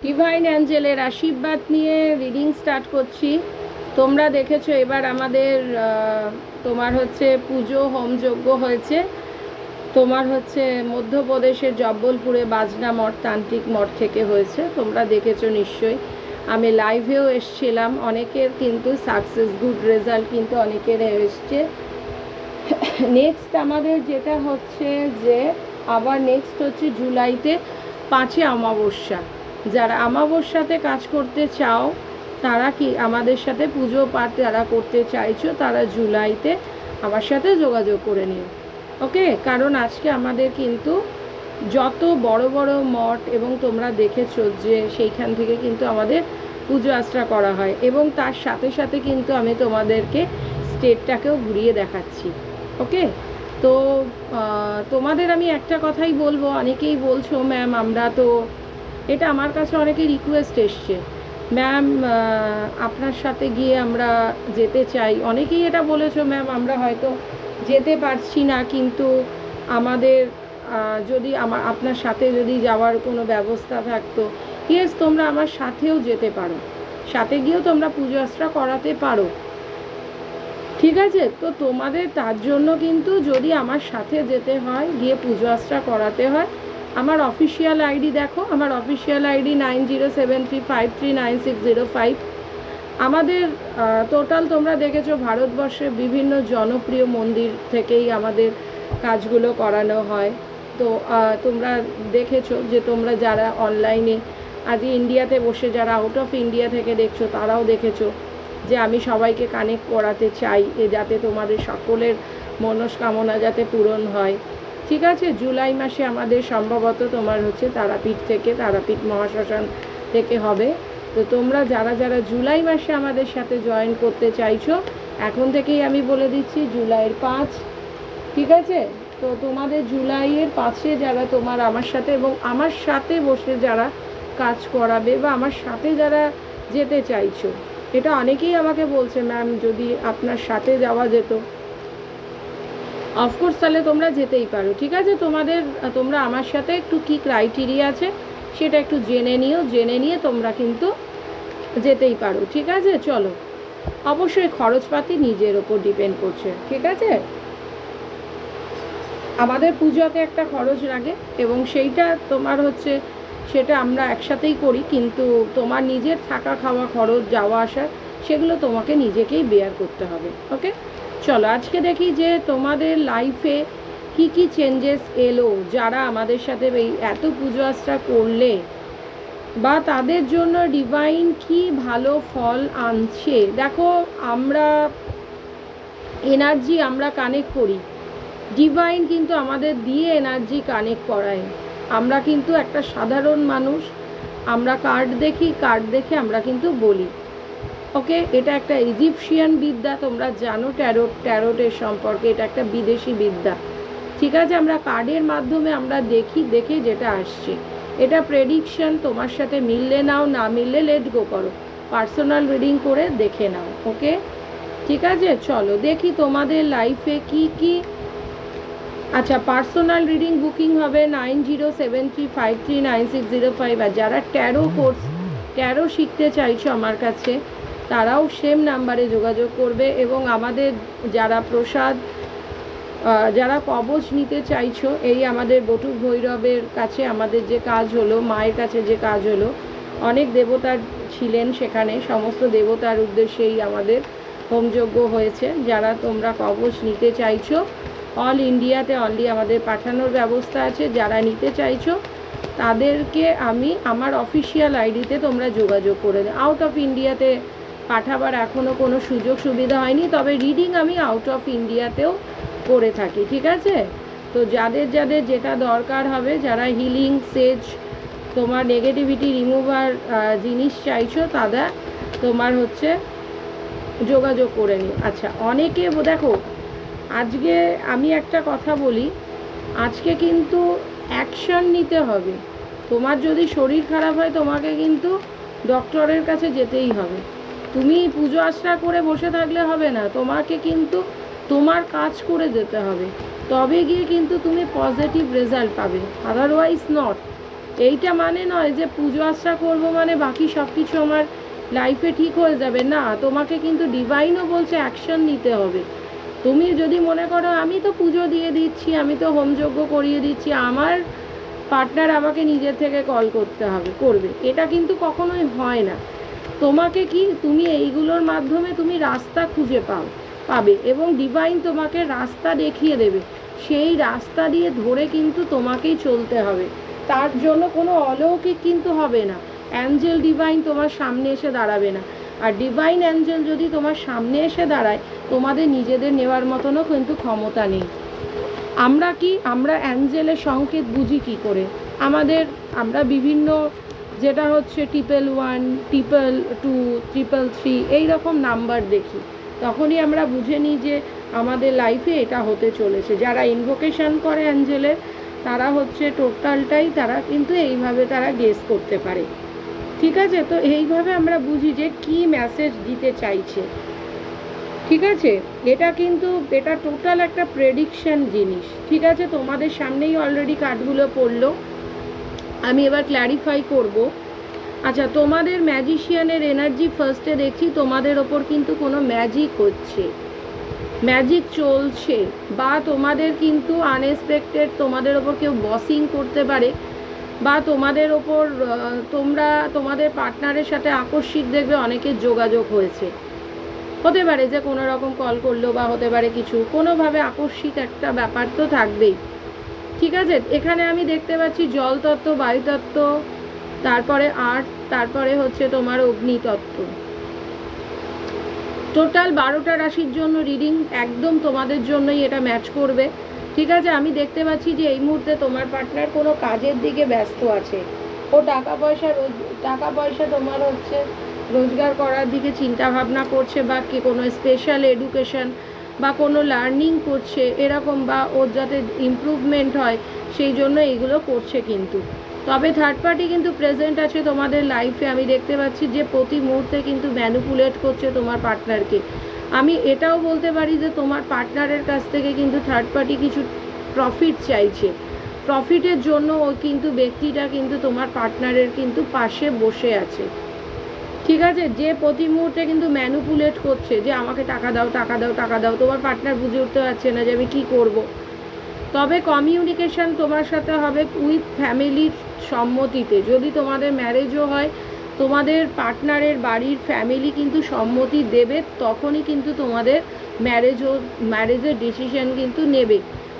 Divine অ্যাঞ্জেলের আশীর্বাদ নিয়ে reading start করছি। তোমরা দেখেছো এবার আমাদের তোমার হচ্ছে পুজো হোমযজ্ঞ হয়েছে। তোমার হচ্ছে মধ্যপ্রদেশের জব্বলপুরে বাজনা মঠ তান্ত্রিক মঠ থেকে হয়েছে, তোমরা দেখেছো নিশ্চয়ই। আমি লাইভেও এসছিলাম, অনেকের কিন্তু সাকসেস গুড রেজাল্ট কিন্তু অনেকের এসছে। নেক্সট আমাদের যেটা হচ্ছে যে আবার নেক্সট হচ্ছে জুলাইতে 5 অমাবস্যা। যারা অমাবস্যাতে কাজ করতে চাও তারা কি আমাদের সাথে পুজো পাঠ যারা করতে চাইছো তারা জুলাইতে আমার সাথে যোগাযোগ করে নিও, ওকে। কারণ আজকে আমাদের কিন্তু যত বড় বড় মঠ এবং তোমরা দেখেছো যে সেইখান থেকে কিন্তু আমাদের পুজো আশ্রা করা হয়, এবং তার সাথে সাথে কিন্তু আমি তোমাদেরকে স্টেটটাকেও ঘুরিয়ে দেখাচ্ছি, ওকে। তো তোমাদের আমি একটা কথাই বলবো, অনেকেই বলছো ম্যাম আমরা তো, এটা আমার কাছে অনেকেই রিকোয়েস্ট এসছে, ম্যাম আপনার সাথে গিয়ে আমরা যেতে চাই। অনেকেই এটা বলেছো ম্যাম আমরা হয়তো যেতে পারছি না, কিন্তু আমাদের যদি আপনার সাথে যদি যাওয়ার কোনো ব্যবস্থা থাকতো। ইয়েস, তোমরা আমার সাথেও যেতে পারো, সাথে গিয়েও তোমরা পুজো আশ্রা করাতে পারো, ঠিক আছে। তো তোমাদের তার জন্য কিন্তু যদি আমার সাথে যেতে হয়, গিয়ে পুজো আশ্রা করাতে হয়, আমার অফিসিয়াল আইডি দেখো, আমার অফিসিয়াল আইডি 9073539605। আমাদের টোটাল তোমরা দেখেছো ভারতবর্ষের বিভিন্ন জনপ্রিয় মন্দির থেকেই আমাদের কাজগুলো করানো হয়। তো তোমরা দেখেছো যে তোমরা যারা অনলাইনে আজ ইন্ডিয়াতে বসে যারা আউট অফ ইন্ডিয়া থেকে দেখছো তারাও দেখেছো যে আমি সবাইকে কানেক্ট করাতে চাই যাতে তোমাদের সকলের মনস্কামনা যাতে পূরণ হয়, ঠিক আছে। জুলাই মাসে আমাদের সম্ভবত তোমার হচ্ছে তারাপীঠ থেকে, তারাপীঠ মহাশ্মশান থেকে হবে। তো তোমরা যারা যারা জুলাই মাসে আমাদের সাথে জয়েন করতে চাইছো, এখন থেকেই আমি বলে দিচ্ছি জুলাইয়ের 5, ঠিক আছে। তো তোমাদের জুলাইয়ের 5-এ যারা তোমার আমার সাথে এবং আমার সাথে বসে যারা কাজ করাবে বা আমার সাথে যারা যেতে চাইছো, এটা অনেকেই আমাকে বলছে ম্যাম যদি আপনার সাথে যাওয়া যেত, অফকোর্স তাহলে তোমরা যেতেই পারো, ঠিক আছে। তোমরা আমার সাথে একটু কী ক্রাইটেরিয়া আছে সেটা একটু জেনে নিও, জেনে নিয়ে তোমরা কিন্তু যেতেই পারো, ঠিক আছে। চলো, অবশ্যই খরচপাতি নিজের ওপর ডিপেন্ড করছে, ঠিক আছে। আমাদের পুজোতে একটা খরচ লাগে এবং সেইটা তোমার হচ্ছে সেটা আমরা একসাথেই করি, কিন্তু তোমার নিজের থাকা খাওয়া খরচ যাওয়া আসা সেগুলো তোমাকে নিজেকেই বেয়ার করতে হবে, ওকে। চলো আজকে দেখি যে তোমাদের লাইফে কি কি চেঞ্জেস এলো যারা আমাদের সাথে এই এত পুজো আশ্রা করলে, বা তাদের জন্য ডিভাইন কি ভালো ফল আনছে। দেখো আমরা এনার্জি আমরা কানেক্ট করি, ডিভাইন কিন্তু আমাদের দিয়ে এনার্জি কানেক্ট করায়। আমরা কিন্তু একটা সাধারণ মানুষ, আমরা কার্ড দেখি, কার্ড দেখে আমরা কিন্তু বলি, ওকে। এটা একটা ইজিপশিয়ান বিদ্যা, তোমরা জানো ট্যারোটের সম্পর্কে, এটা একটা বিদেশি বিদ্যা, ঠিক আছে। আমরা কার্ডের মাধ্যমে আমরা দেখি, দেখে যেটা আসছে এটা প্রেডিকশন। তোমার সাথে মিললে নাও, না মিললে লেট গো করো, পার্সোনাল রিডিং করে দেখে নাও, ওকে, ঠিক আছে। চলো দেখি তোমাদের লাইফে কি কি। আচ্ছা, পার্সোনাল রিডিং বুকিং হবে 9073539605। আর যারা ট্যারো শিখতে চাইছো আমার কাছে তারাও সেম নাম্বারে যোগাযোগ করবে। এবং আমাদের যারা প্রসাদ, যারা কবচ নিতে চাইছো, এই আমাদের বটু ভৈরবের কাছে আমাদের যে কাজ হলো, মায়ের কাছে যে কাজ হলো, অনেক দেবতা ছিলেন সেখানে, সমস্ত দেবতার উদ্দেশ্যেই আমাদের হোমযজ্ঞ হয়েছে। যারা তোমরা কবচ নিতে চাইছো অল ইন্ডিয়াতে অনলি আমাদের পাঠানোর ব্যবস্থা আছে, যারা নিতে চাইছো তাদেরকে আমি আমার অফিসিয়াল আইডিতে তোমরা যোগাযোগ করে দেয়। আউট অফ ইন্ডিয়াতে পাঠাবার এখনও কোনো সুযোগ সুবিধা হয়নি, তবে রিডিং আমি আউট অফ ইন্ডিয়াতেও করে থাকি, ঠিক আছে। তো যাদের যাদের যেটা দরকার হবে, যারা হিলিং সেজ তোমার নেগেটিভিটি রিমুভার জিনিস চাইছো তারা তোমার হচ্ছে যোগাযোগ করে নিও। আচ্ছা, অনেকে দেখো আজকে আমি একটা কথা বলি, আজকে কিন্তু অ্যাকশন নিতে হবে। তোমার যদি শরীর খারাপ হয় তোমাকে কিন্তু ডক্টরের কাছে যেতেই হবে। তুমি পুজো আশ্রা করে বসে থাকলে হবে না, তোমাকে কিন্তু তোমার কাজ করে যেতে হবে, তবে গিয়ে কিন্তু তুমি পজিটিভ রেজাল্ট পাবে, আদারওয়াইজ নট। এইটা মানে নয় যে পুজো আশ্রা করবো মানে বাকি সব কিছু আমার লাইফে ঠিক হয়ে যাবে, না, তোমাকে কিন্তু ডিভাইনও বলছে অ্যাকশন নিতে হবে। তুমি যদি মনে করো আমি তো পুজো দিয়ে দিচ্ছি, আমি তো হোমযজ্ঞ করিয়ে দিচ্ছি, আমার পার্টনার আমাকে নিজের থেকে কল করতে হবে, করবে, এটা কিন্তু কখনোই হয় না। তোমাকে কি, তুমি এইগুলোর মাধ্যমে তুমি রাস্তা খুঁজে পাবে এবং ডিভাইন তোমাকে রাস্তা দেখিয়ে দেবে। সেই রাস্তা দিয়ে ধরে কিন্তু তোমাকেই চলতে হবে, তার জন্য কোনো অলৌকিক কিন্তু হবে না। অ্যাঞ্জেল ডিভাইন তোমার সামনে এসে দাঁড়াবে না। আর ডিভাইন অ্যাঞ্জেল যদি তোমার সামনে এসে দাঁড়ায়, তোমাদের নিজেদের নেওয়ার মতনও কিন্তু ক্ষমতা নেই। আমরা অ্যাঞ্জেলের সংকেত বুঝি কী করে? আমরা বিভিন্ন, যেটা হচ্ছে 111, 222, 333 এই রকম নাম্বার দেখি, তখনই আমরা বুঝে নিই যে আমাদের লাইফে এটা হতে চলেছে। যারা ইনভোকেশন করে অ্যাঞ্জেলের, তারা হচ্ছে টোটালটাই তারা কিন্তু এইভাবে তারা গেস করতে পারে। ঠিক আছে, তো এইভাবে আমরা বুঝি যে কি মেসেজ দিতে চাইছে। ঠিক আছে, এটা টোটাল একটা প্রেডিকশন জিনিস। ঠিক আছে, তোমাদের সামনেই অলরেডি কার্ডগুলো পড়লো, আমি এবার ক্ল্যারিফাই করব। আচ্ছা, তোমাদের ম্যাজিশিয়ানের এনার্জি ফার্স্টে দেখছি তোমাদের ওপর কিন্তু কোনো ম্যাজিক হচ্ছে, ম্যাজিক চলছে, বা তোমাদের কিন্তু আনএক্সপেক্টেড তোমাদের ওপর কেউ বসিং করতে পারে, বা তোমাদের ওপর তোমাদের পার্টনারের সাথে আকস্মিক দেখবে অনেকের যোগাযোগ হয়েছে, হতে পারে যে কোনো রকম কল করলো, বা হতে পারে কিছু কোনোভাবে আকস্মিক একটা ব্যাপার তো থাকবেই। ঠিক আছে, এখানে আমি দেখতে পাচ্ছি জলতত্ত্ব, বায়ুতত্ত্ব, তারপরে আর্থ, তারপরে হচ্ছে তোমার অগ্নিতত্ত্ব। টোটাল 12টা রাশির জন্য রিডিং একদম তোমাদের জন্যই এটা ম্যাচ করবে। ঠিক আছে, আমি দেখতে পাচ্ছি যে এই মুহূর্তে তোমার পার্টনার কোনো কাজের দিকে ব্যস্ত আছে, ও টাকা পয়সা তোমার হচ্ছে রোজগার করার দিকে চিন্তা ভাবনা করছে, বা কি কোনো স্পেশাল এডুকেশন বা কোনো লার্নিং করছে এরকম, বা ওর যাতে ইমপ্রুভমেন্ট হয় সেই জন্য এইগুলো করছে। কিন্তু তবে থার্ড পার্টি কিন্তু প্রেজেন্ট আছে তোমাদের লাইফে। আমি দেখতে পাচ্ছি যে প্রতি মুহূর্তে কিন্তু ম্যানিপুলেট করছে তোমার পার্টনারকে। আমি এটাও বলতে পারি যে তোমার পার্টনারের কাছ থেকে কিন্তু থার্ড পার্টি কিছু প্রফিট চাইছে, প্রফিটের জন্য ও কিন্তু ব্যক্তিটা কিন্তু তোমার পার্টনারের কিন্তু পাশে বসে আছে। ঠিক আছে, যে প্রতি মুহূর্তে কিন্তু ম্যানিপুলেট করছে যে আমাকে টাকা দাও, টাকা দাও, টাকা দাও, তোমার পার্টনার বুঝে উঠতে পারছে না যে আমি কী করব। তবে কমিউনিকেশান তোমার সাথে হবে উইথ ফ্যামিলির সম্মতিতে। যদি তোমাদের ম্যারেজও হয়, তোমাদের পার্টনারের বাড়ির ফ্যামিলি কিন্তু সম্মতি দেবে, তখনই কিন্তু তোমাদের ম্যারেজের ডিসিশন কিন্তু নেবে।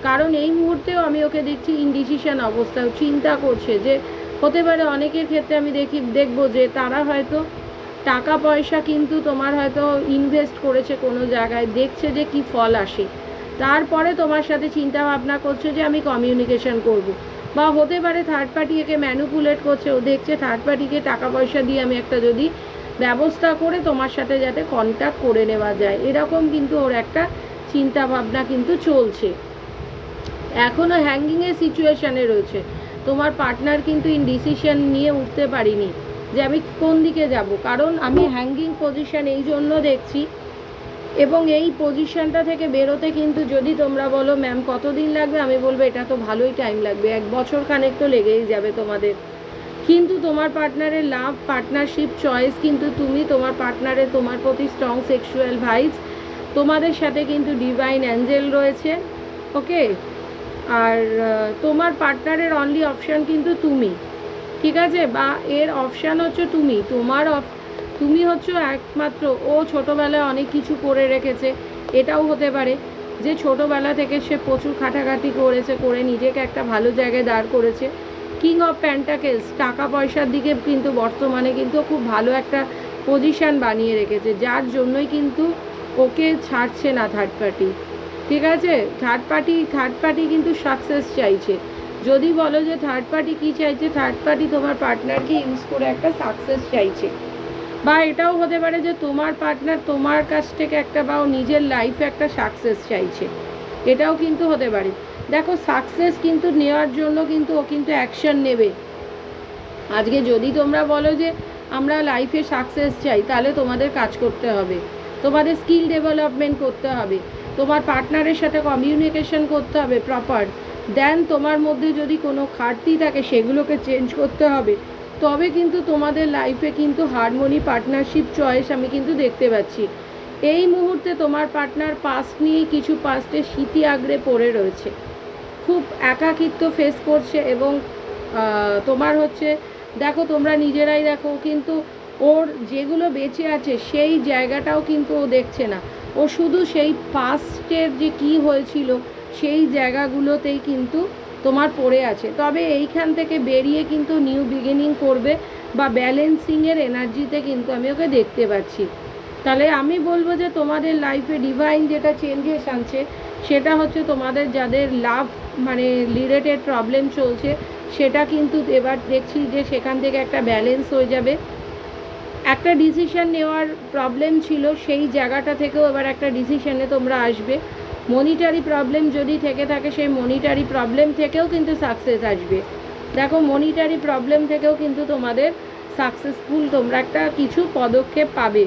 কারণ এই মুহূর্তেও আমি ওকে দেখছি ইনডিসিশন অবস্থায়, চিন্তা করছে যে হতে পারে অনেকের ক্ষেত্রে আমি দেখব যে তারা হয়তো টাকা পয়সা কিন্তু তোমার হয়তো ইনভেস্ট করেছে কোনো জায়গায়, দেখছে যে কি ফল আসে, তারপরে তোমার সাথে চিন্তা ভাবনা করছে যে আমি কমিউনিকেশন করব। বা হতে পারে থার্ড পার্টি একে ম্যানিপুলেট করছে, ও দেখছে থার্ড পার্টিকে টাকা পয়সা দিয়ে আমি একটা যদি ব্যবস্থা করে তোমার সাথে যাতে কন্ট্যাক্ট করে নেওয়া যায়, এরকম কিন্তু ওর একটা চিন্তা ভাবনা কিন্তু চলছে। এখনও হ্যাঙ্গিংয়ের সিচুয়েশানে রয়েছে তোমার পার্টনার, কিন্তু ইনডিসিশন নিয়ে উঠতে পারিনি যে আমি কোন দিকে যাব। কারণ আমি হ্যাঙ্গিং পজিশান এই জন্য দেখছি, এবং এই পজিশানটা থেকে বেরোতে কিন্তু যদি তোমরা বলো ম্যাম কতদিন লাগবে, আমি বলবো এটা তো ভালোই টাইম লাগবে, 1 বছর খানেক তো লেগেই যাবে তোমাদের। কিন্তু তোমার পার্টনারের লাভ, পার্টনারশিপ চয়েস কিন্তু তুমি, তোমার পার্টনারের তোমার প্রতি স্ট্রং সেক্সুয়াল ভাইবস, তোমাদের সাথে কিন্তু ডিভাইন অ্যাঞ্জেল রয়েছে। ওকে, আর তোমার পার্টনারের অনলি অপশান কিন্তু তুমি। ঠিক আছে, বা এর অপশান হচ্ছে তুমি, তুমি হচ্ছে একমাত্র। ও ছোটোবেলায় অনেক কিছু করে রেখেছে, এটাও হতে পারে যে ছোটোবেলা থেকে সে প্রচুর খাটাখাটি করে নিজেকে একটা ভালো জায়গায় দাঁড় করেছে। কিং অফ প্যান্টাকেলস, টাকা পয়সার দিকে কিন্তু বর্তমানে কিন্তু খুব ভালো একটা পজিশান বানিয়ে রেখেছে, যার জন্যই কিন্তু ওকে ছাড়ছে না থার্ড পার্টি। ঠিক আছে, থার্ড পার্টি কিন্তু সাকসেস চাইছে। যদি বলো যে থার্ড পার্টি কী চাইছে, থার্ড পার্টি তোমার পার্টনারকে ইউজ করে একটা সাকসেস চাইছে। বা এটাও হতে পারে যে তোমার পার্টনার তোমার কাছ থেকে একটা, বা ও নিজের লাইফে একটা সাকসেস চাইছে, এটাও কিন্তু হতে পারে। দেখো, সাকসেস কিন্তু নেওয়ার জন্য কিন্তু ও কিন্তু অ্যাকশন নেবে। আজকে যদি তোমরা বলো যে আমরা লাইফে সাকসেস চাই, তাহলে তোমাদের কাজ করতে হবে, তোমাদের স্কিল ডেভেলপমেন্ট করতে হবে, তোমার পার্টনারের সাথে কমিউনিকেশন করতে হবে প্রপার, দেন তোমার মধ্যে যদি কোনো ঘাটতি থাকে সেগুলোকে চেঞ্জ করতে হবে, তবে কিন্তু তোমাদের লাইফে কিন্তু হারমোনি পার্টনারশিপ চয়েস আমি কিন্তু দেখতে পাচ্ছি। এই মুহূর্তে তোমার পার্টনার পাস্ট নিয়েই কিছু পাস্টে স্মৃতি আঁকড়ে পড়ে রয়েছে, খুব একাকিত্ব ফেস করছে এবং তোমার হচ্ছে দেখো তোমরা নিজেরাই দেখো কিন্তু ওর যেগুলো বেঁচে আছে সেই জায়গাটাও কিন্তু ও দেখছে না, ও শুধু সেই পাস্টের যে কী হয়েছিল সেই জায়গাগুলোতেই কিন্তু তোমার পড়ে আছে। তবে এইখান থেকে বেরিয়ে কিন্তু নিউ বিগিনিং করবে বা ব্যালেন্সিংয়ের এনার্জিতে কিন্তু আমি ওকে দেখতে পাচ্ছি। তাহলে আমি বলবো যে তোমাদের লাইফে ডিভাইন যেটা চেঞ্জেস আনছে সেটা হচ্ছে তোমাদের যাদের লাভ মানে রিলেটেড প্রবলেম চলছে সেটা কিন্তু এবার দেখছি যে সেখান থেকে একটা ব্যালেন্স হয়ে যাবে। একটা ডিসিশন নেওয়ার প্রবলেম ছিল সেই জায়গাটা থেকেও এবার একটা ডিসিশনে তোমরা আসবে। মনিটারি প্রবলেম যদি থেকে থাকে সেই মনিটারি প্রবলেম থেকেও কিন্তু সাকসেস আসবে। দেখো মনিটারি প্রবলেম থেকেও কিন্তু তোমাদের সাকসেসফুল তোমরা একটা কিছু পদক্ষেপ পাবে।